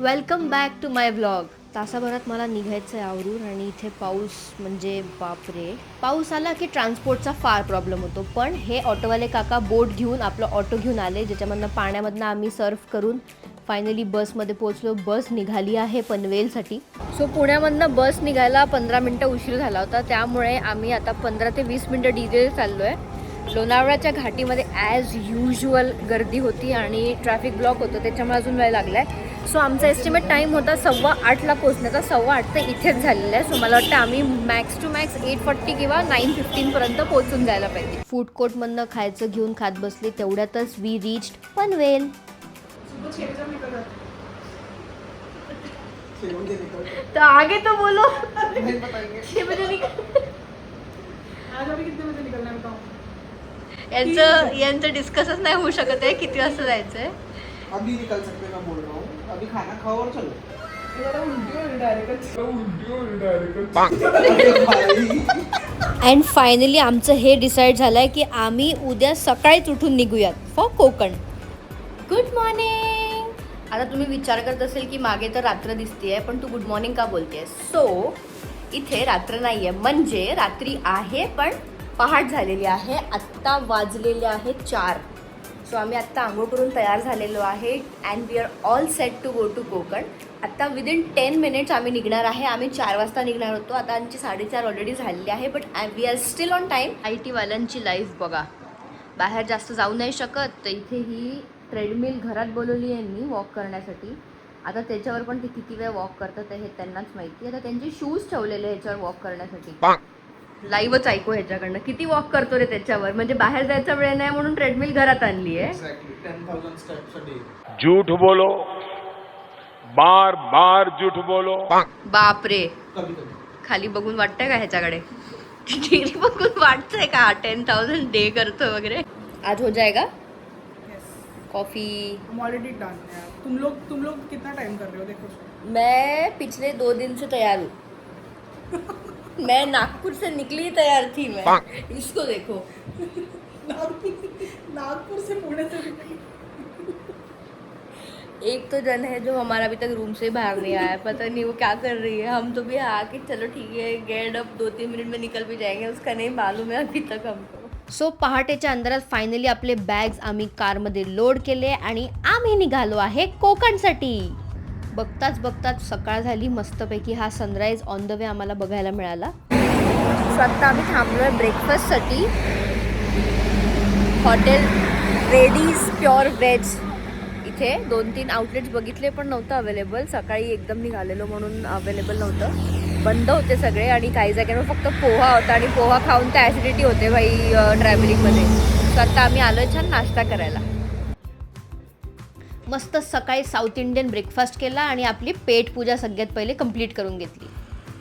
Welcome back to my vlog. तासाभरात मला निघायचं आहे आवरून आणि इथे पाऊस म्हणजे बापरे. पाऊस आला की ट्रान्सपोर्टचा फार प्रॉब्लेम होतो, पण हे ऑटोवाले काका बोट घेऊन आपलं ऑटो घेऊन आले, ज्याच्यामधनं पाण्यामधनं आम्ही सर्फ करून फायनली बसमध्ये पोहोचलो. बस निघाली आहे पनवेलसाठी. सो पुण्यामधनं बस निघायला 15 मिनटं उशीर झाला होता, त्यामुळे आम्ही आता 15 ते 20 मिनटं डिले चाललो आहे. लोणावळ्याच्या घाटीमध्ये ॲज युज्युअल गर्दी होती आणि ट्रॅफिक ब्लॉक होतं, त्याच्यामुळे अजून वेळ लागला आहे. सो आमचा एस्टिमेट टाईम होता 7:15ला पोहोचण्याचा, 7:15 तर इथेच झालेला आहे. सो मला वाटतं आम्ही मॅक्स टू मॅक्स 8:40 किंवा 9:15पर्यंत पोहोचून जायला पाहिजे. फूड कोर्टमधनं खायचं घेऊन खात बसले, तेवढ्यातच वी रीच्ड पनवेल. तो आगे तो बोलो. नहीं बताएंगे. 6 बजे निकल. आज अभी कितने बजे निकलना है बताओ. यांचं डिस्कसच नाही होऊ शकत आहे किती वाजता जायचं आहे. अभी निकल सकते मैं बोल रहा हूँ. अभी खाना खाओ और चलो. जरा उल्टी हो डायरेक्ट. अँड फायनली आमचं हे डिसाईड झालं आहे की आम्ही उद्या सकाळीच उठून निघूयात फॉर कोकण. Good morning. आता तुम्ही विचार करत असेल की मागे तर रात्र दिसतीये, पण तू गुड मॉर्निंग का बोलतेय? सो इथे रात्र नाही आहे, म्हणजे रात्री आहे पण पहाट झालेली आहे. आत्ता वाजलेले आहे 4. सो आम्ही आत्ता आंघोळ करून तयार झालेलो आहे and we are all set to go to Konkan. आत्ता विदिन 10 मिनिट्स आम्ही निघणार आहे. आम्ही 4 वाजता निघणार होतो, आता आमची 4:30 ऑलरेडी झालेली आहे, but we are still on time. IT वाल्यांची लाईफ बघा, बाहेर जास्त जाऊ नाही शकत, तर इथे ही ट्रेडमिल घरात बोलवली आहे मी वॉक करण्यासाठी. आता त्याच्यावर पण ते किती वेळ वॉक करतात हे त्यांनाच माहिती. आता त्यांचे शूज ठेवलेले ह्याच्यावर वॉक करण्यासाठी. लाईव्हच ऐकू ह्याच्याकडनं किती वॉक करतो रे त्याच्यावर, म्हणजे बाहेर जायचा वेळ नाही म्हणून ट्रेडमिल घरात आणली आहे. Exactly 10,000 steps a day. झूठ बोलो, बार बार झूठ बोलो. बापरे, कभी कभी. खाली बघून वाटतंय का ह्याच्याकडे? डिग्री बघून वाटतंय का 10,000 डे करतो वगैरे? आज हो जाएगा Yes. Coffee. I'm already done यार. तुम लोग कितना टाइम कर रहे हो देखो. मैं पिछले 2 दिन से तैयार हूँ. मैं नागपुर से निकली तैयार थी मैं. इसको देखो. नागपुर से पुणे तक. एक तो जन है जो हमारा अभी तक रूम से बाहर नहीं आया है, पता नहीं वो क्या कर रही है. हम तो भी आके चलो ठीक है गेट अप 2-3 मिनट में निकल भी जाएंगे, उसका नहीं मालूम है अभी तक हमको. सो पहाटेच्या अंधारात फायनली आपले बॅग्स आम्ही कारमध्ये लोड केले आणि आम्ही निघालो आहे कोकणसाठी. बघताच बघताच सकाळ झाली मस्तपैकी. हा सनराईज ऑन द वे आम्हाला बघायला मिळाला. सो आत्ता आम्ही थांबलो आहे ब्रेकफास्टसाठी. Hotel Reddy's pure veg. इथे 2-3 आउटलेट्स बघितले पण नव्हतं अवेलेबल. सकाळी एकदम निघालेलो म्हणून अवेलेबल नव्हतं, बंद होते सगळे. आणि काही जागेवर फक्त पोहा होता आणि पोहा खाऊन तर ॲसिडिटी होते भाई ट्रॅव्हलिंगमध्ये. सो आता आम्ही आलो छान नाश्ता करायला. मस्त सकाळी साऊथ इंडियन ब्रेकफास्ट केला आणि आपली पेट पूजा सगळ्यात पहिले कंप्लीट करून घेतली.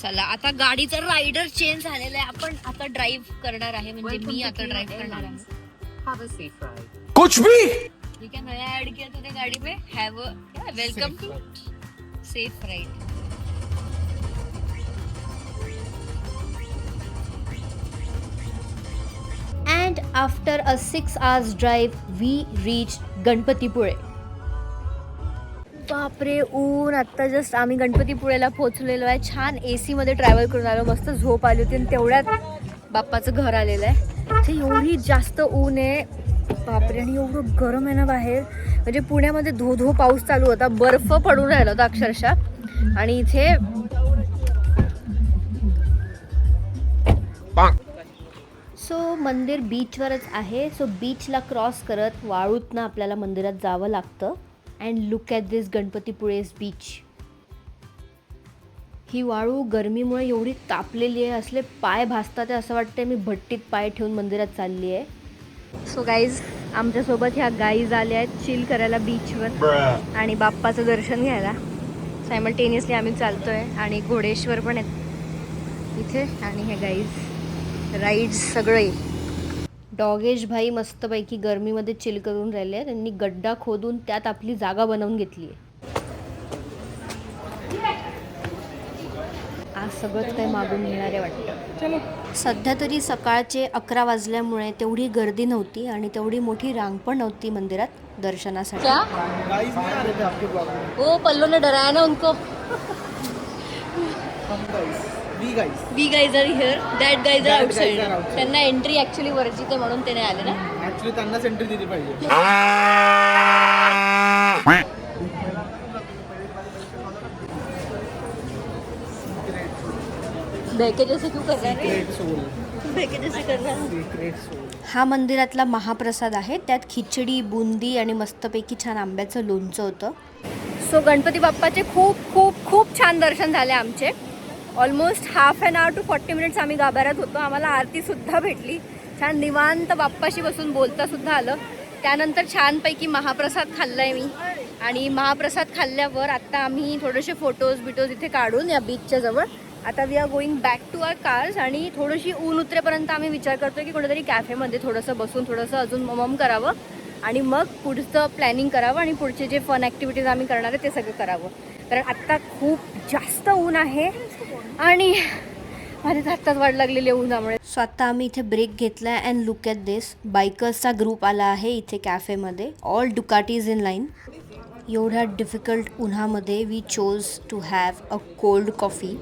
चला आता गाडीचा रायडर चेंज झालेला आहे. आपण आता ड्राईव्ह करणार आहे, म्हणजे मी आता ड्राईव्ह करणार आहे. कुछ भी. ठीक है, नया ऐड किया तूने गाड़ी में. Have welcome to safe ride. And after a 6 hours drive, we reached Ganpatipule. बापरे ऊन. आत्ता जस्ट आम्ही गणपतीपुळेला पोहोचलेलो आहे. छान AC मध्ये ट्रॅव्हल करून आलो, मस्त झोप आली होती आणि तेवढ्यात बाप्पाचं घर आलेलं आहे. इथे एवढी जास्त ऊन आहे बापरे, आणि एवढं गरम आहे ना बाहेर. म्हणजे पुण्यामध्ये धो धो पाऊस चालू होता, बर्फ पडून राहिला होता अक्षरशः. आणि इथे सो मंदिर बीचवरच आहे. सो बीचला क्रॉस करत वाळूतनं आपल्याला मंदिरात जावं लागतं. And look at this Ganpatipule's beach. ही वाळू गरमीमुळे एवढी तापलेली आहे, असले पाय भासतात आहे, असं वाटतं मी भट्टीत पाय ठेवून मंदिरात चालली आहे. सो गाईज, आमच्यासोबत ह्या गाईज आल्या आहेत चिल करायला बीचवर आणि बाप्पाचं दर्शन घ्यायला. सायमल्टेनियसली आम्ही चालतो आहे आणि घोडेश्वर पण आहेत इथे. आणि हे गाईज राईड्स सगळे. डॉगेश भाई मस्तपैकी गरमीमध्ये चिल करून राहिले आहेत. त्यांनी गड्डा खोदून त्यात आपली जागा बनवून घेतली आहे. आज सगळंच काही मागून घेणार आहे वाटतं. चलो. सध्या तरी सकाळचे 11 वाजल्यामुळे तेवढी गर्दी नव्हती आणि तेवढी मोठी रांग पण नव्हती मंदिरात दर्शनासाठी. गाइस नहीं आ रहे थे आपके ब्लॉग में? हो, पल्लो ने डराया ना उनको. हम guys, we guys. We guys are here, that guys are That guys outside. are outside. त्यांना एंट्री ऍक्च्युली वर्जित आहे म्हणून ते नाही आले ना. ऍक्च्युली त्यांना सेंट्री दिली पाहिजे. बहके जैसे क्यों कर रहा है? Great soul. बहके जैसे कर रहा है. Secret soul. हा मंदिरातला महाप्रसाद आहे. त्यात खिचडी, बुंदी आणि मस्तपैकी छान आंब्याचं लोणचं होतं. सो गणपती बाप्पाचे खूप खूप खूप छान दर्शन झाले आमचे. Almost half an hour to 40 minutes आम्ही गाभाऱ्यात होतो. आम्हाला आरतीसुद्धा भेटली. छान निवांत बाप्पाशी बसून बोलतासुद्धा आलं. त्यानंतर छानपैकी महाप्रसाद खाल्ला आहे मी. आणि महाप्रसाद खाल्ल्यावर आत्ता आम्ही थोडेसे फोटोज इथे काढून या बीचच्या जवळ आता we are going back to our cars. आणि थोडीशी ऊन उतरेपर्यंत आम्ही विचार करतोय की कोणीतरी कॅफेमध्ये थोडंसं बसून थोडंसं अजून मम करावं आणि मग पुढचं प्लॅनिंग करावं आणि पुढचे जे फन ॲक्टिव्हिटीज आम्ही करणार आहे ते सगळं करावं. कारण आत्ता खूप जास्त ऊन आहे आणि माझ्या हातात वाढ लागलेली आहे उन्हामुळे. सो आत्ता आम्ही इथे ब्रेक घेतला आहे अँड लुक ॲट दिस. बायकर्सचा ग्रुप आला आहे इथे कॅफेमध्ये. All Ducatis in line. एवढ्या डिफिकल्ट उन्हामध्ये we chose to have a cold coffee.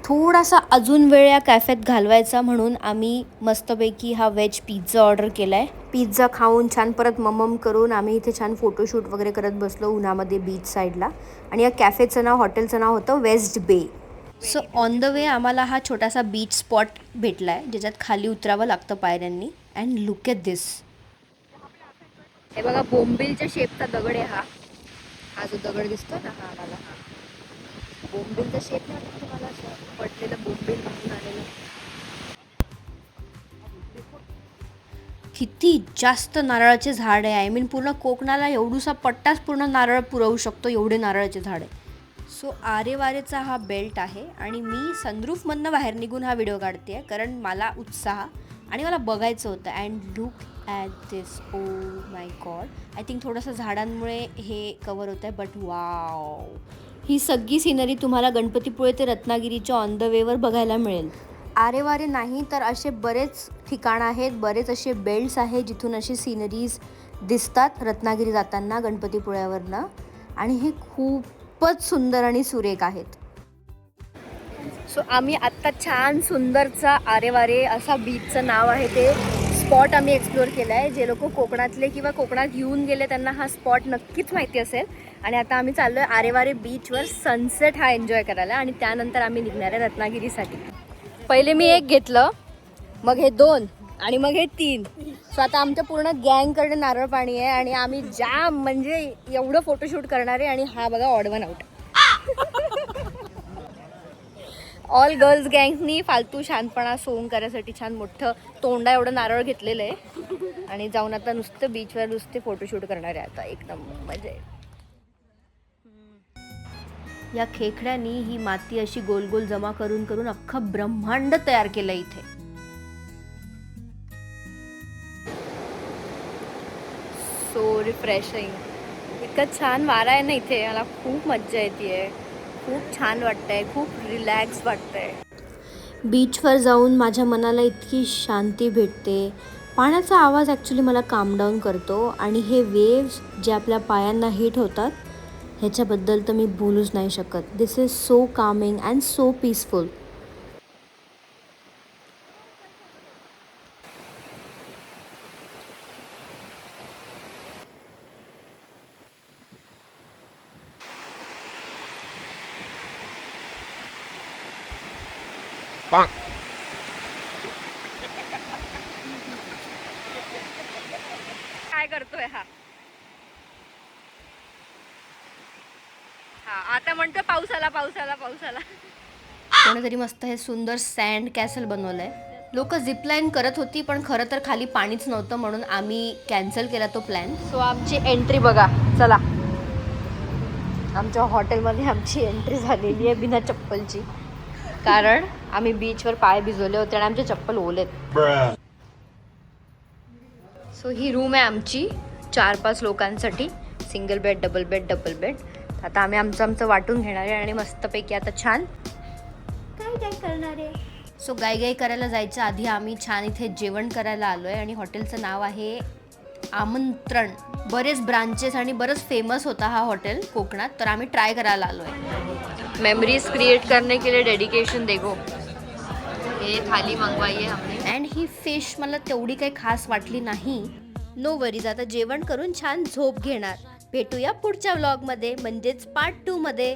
थोडासा अजून वेळ या कॅफेत घालवायचा म्हणून आम्ही मस्तपैकी हा व्हेज पिझ्झा ऑर्डर केला आहे. पिझ्झा खाऊन छान परत ममम करून आम्ही इथे छान फोटोशूट वगैरे करत बसलो उन्हामध्ये बीच साईडला. आणि या कॅफेचं नाव, हॉटेलचं नाव होतं वेस्ट बे. सो ऑन द वे आम्हाला हा छोटासा बीच स्पॉट भेटला आहे ज्याच्यात खाली उतरावं लागतं पायऱ्यांनी. अँड लुक ॲट दिस. हे बघा, बोंबिलच्या शेपचा दगड आहे हा. हा जो दगड दिसतो ना, हा मला बोंबिलचा शेप नाही वाटत तुम्हाला? असं पडलेलं बोंबिल म्हणून आलेलं. किती जास्त नारळाचे झाड आहे. आय मीन पूर्ण कोकणाला एवढूसा पट्टाच पूर्ण नारळ पुरवू शकतो, एवढे नारळाचे झाड आहे. सो आरेवारेचा हा बेल्ट आहे आणि मी सनरूफमधनं बाहेर निघून हा व्हिडिओ काढते आहे कारण मला उत्साह आणि मला बघायचं होतं. And look at this. Oh my God. I think थोडंसं झाडांमुळे हे कवर होतं आहे बट वाव. ही सगळी सिनरी तुम्हाला गणपतीपुळे ते रत्नागिरीच्या ऑन द वेवर बघायला मिळेल. आरेवारे नाही तर असे बरेच ठिकाणं आहेत, बरेच असे बेल्ट्स आहेत जिथून अशी सिनरीज दिसतात रत्नागिरी जाताना गणपतीपुळ्यावरनं. आणि हे खूपच सुंदर आणि सुरेख आहेत. सो आम्ही आत्ता छान सुंदरचा आरेवारे असा बीचचं नाव आहे ते स्पॉट आम्ही एक्सप्लोअर केला आहे. जे लोक कोकणातले किंवा कोकणात येऊन गेले त्यांना हा स्पॉट नक्कीच माहिती असेल. आणि आता आम्ही चाललो आहे आरेवारे बीचवर सनसेट हा एन्जॉय करायला आणि त्यानंतर आम्ही निघणार आहे रत्नागिरीसाठी. पहिले मी एक घेतलं, मग हे 2 आणि मग हे 3. सो आता आमच्या पूर्ण गँगकडे नारळ पाणी आहे आणि आम्ही जाम म्हणजे एवढं फोटोशूट करणार आहे. आणि हा बघा odd one out. All girls गँगनी फालतू शानपणा सोंग करायसाठी छान मोठं तोंडा एवढं नारळ घेतलेलं आहे आणि जाऊन आता नुसतं बीचवर नुसते फोटोशूट करणार आहे. आता एकदम मजा आहे. या खेकड्यांनी ही माती अशी गोल गोल जमा करून करून अख्खं ब्रह्मांड तयार केलं इथे. So refreshing. इतकं छान वारा आहे ना इथे. मला खूप मज्जा येते. खूप छान वाटतंय, खूप रिलॅक्स वाटतंय. बीचवर जाऊन माझ्या मनाला इतकी शांती भेटते. पाण्याचा आवाज ॲक्च्युली मला काम डाऊन करतो आणि हे वेव्स जे आपल्या पायांना हिट होतात ह्याच्याबद्दल तर मी बोलूच नाही शकत. This is so calming and so peaceful. काय करतोय हा? आता म्हणतो पाऊस आला. कोणीतरी मस्त हे सुंदर सँड कॅसल बनवलंय. लोक झिपलाईन करत होती पण खरं तर खाली पाणीच नव्हतं म्हणून आम्ही कॅन्सल केला तो प्लॅन. सो आमची एंट्री बघा. चला, आमच्या हॉटेलमध्ये आमची एंट्री झालेली आहे बिना चप्पलची कारण आम्ही बीचवर पाय भिजवले होते आणि आमचे चप्पल ओलेत. सो ही रूम आहे आमची 4-5 लोकांसाठी. Single bed, double bed. आता आम्ही आमचं वाटून घेणार आहे आणि मस्तपैकी आता छान करणार आहे. सो गाई करायला जायच्या आधी आम्ही छान इथे जेवण करायला आलो आहे आणि हॉटेलचं नाव आहे आमंत्रण. बरेच ब्रांचेस आणि बरंच फेमस होता हा हॉटेल कोकणात, तर आम्ही ट्राय करायला आलो आहे. मेमरीज क्रिएट करने के लिए डेडिकेशन देखो. हे थाली मागवाई आहे हमने. अँड ही फिश मला तेवढी काही खास वाटली नाही. नो वरीज, आता जेवण करून छान झोप घेणार. भेटूया पुढच्या व्लॉगमध्ये, म्हणजेच पार्ट 2 मध्ये.